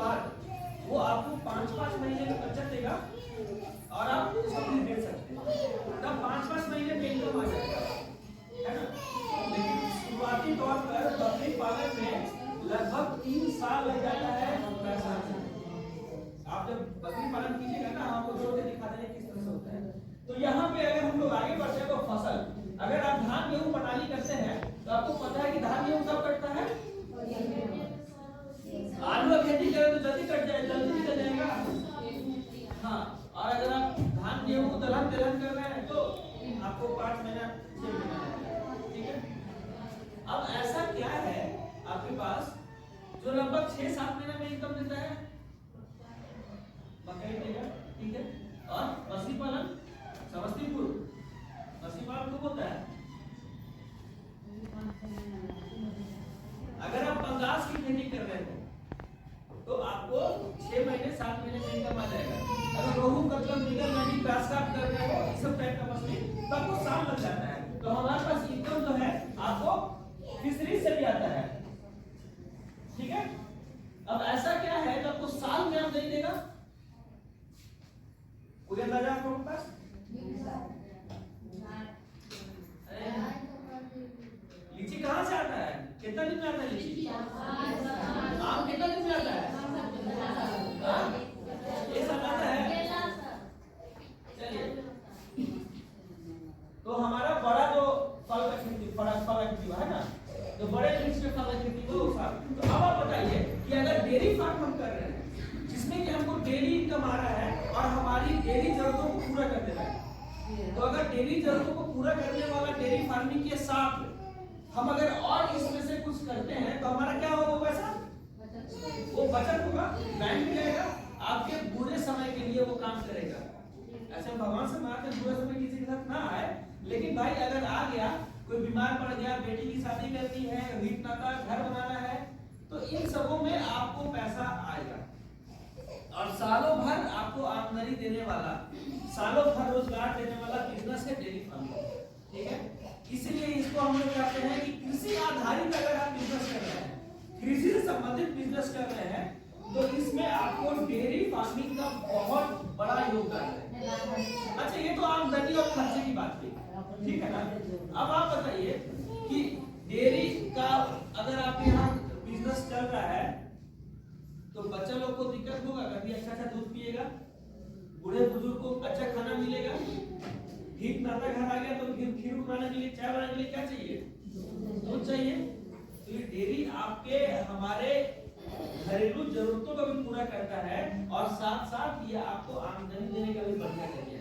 बाद वो आपको 5-5 महीने में बचत देगा और आप उसको भी दे सकते हैं। तब 5-5 महीने में इनकम आ जाएगा, है ना। लेकिन शुरुआती तौर पर बकरी पालन में लगभग 3 साल लग जाता है पैसा। आप जब बकरी पालन कीजिएगा ना, आपको जोड़ के दिखा देंगे किस तरह से होता है। तो यहाँ पे अगर हम लोग आगे बढ़ते हैं तो फसल, अगर आप धान गेहूं पटाली करते हैं तो आपको पता है कि धान गेहूं कब कटता है? आलू की खेती करें तो जल्दी कट जाए, जल्दी निकल जाएगा। हाँ, और अगर आप धान गेहूं दलहन तिलहन कर रहे हैं तो आपको 5 महीना 6 महीना लगेगा, ठीक है। अब ऐसा क्या है आपके पास जो लगभग 6-7 महीने में इनकम देता है? मकई देगा, ठीक है। और मछली पालन समस्तीपुर, मछली पालन कब होता है? अगर आप पंगास की खेती कर रहे हो तो आपको 6 महीने 7 महीने में इनकम आ जाएगा। अगर रोहू कतला मृगल नदी ग्रास काट कर रहे हो, इस सब टाइप का मछली, तो आपको साल लग जाता है। तो हमारे पास इनकम जो है आपको फिशरी से भी आता है, ठीक है। अब ऐसा क्या है कि आपको साल में आमदनी देगा? कोई अंदाजा आपको पास? लीची कहाँ से आता है? कितना दिन में आता है लीची? आम कितना दिन में आता है? ये सब आता है। चलिए, तो हमारा बड़ा जो फल का खेती, फल का खेती है ना, जो बड़े वृक्ष के फल का खेती वो साल। तो अब आप बताइए कि अगर डेयरी फार्म हम कर रहे हैं जिसमें कि हमको डेली इनकम आ रहा है और हमारी डेली जरूरतों को पूरा कर दे रहा है, तो अगर डेली जरूरतों को पूरा करने वाला डेयरी फार्मिंग के साथ हम अगर और इसमें से कुछ करते हैं तो हमारा क्या होगा? पैसा वो बचत होगा, बैंक में जाएगा, आपके बुरे समय के लिए वो काम करेगा। ऐसे भगवान से मांगते हैं बुरे समय किसी के साथ ना आए, लेकिन भाई अगर आ गया, कोई बीमार पड़ गया, बेटी की शादी करनी है, रीत नाता घर बनाना है, तो इन सबों में आपको पैसा आएगा और सालों भर आपको आमदनी देने वाला, सालों भर रोजगार देने वाला बिजनेस है डेयरी फार्मिंग, ठीक है। इसलिए इसको हम लोग कहते हैं कि कृषि आधारित अगर आप बिजनेस कर रहे हैं, कृषि से संबंधित बिजनेस कर रहे हैं, तो इसमें आपको डेयरी फार्मिंग का बहुत बड़ा योगदान है। अच्छा, ये तो आमदनी और खर्चे की बात थी, ठीक है ना। अब आप बताइए कि डेयरी का अगर आपके यहाँ बिजनेस चल रहा है तो बच्चा लोग को दिक्कत होगा, कभी अच्छा दूध पिएगा, बूढ़े बुजुर्ग को अच्छा खाना मिलेगा, ठीक नाता घर आ गया तो खीर बनाने के लिए, चाय बनाने के लिए क्या चाहिए? दूध चाहिए। तो ये डेयरी आपके हमारे घरेलू जरूरतों को भी पूरा करता है और साथ साथ ये आपको आमदनी देने का भी बढ़िया जरिया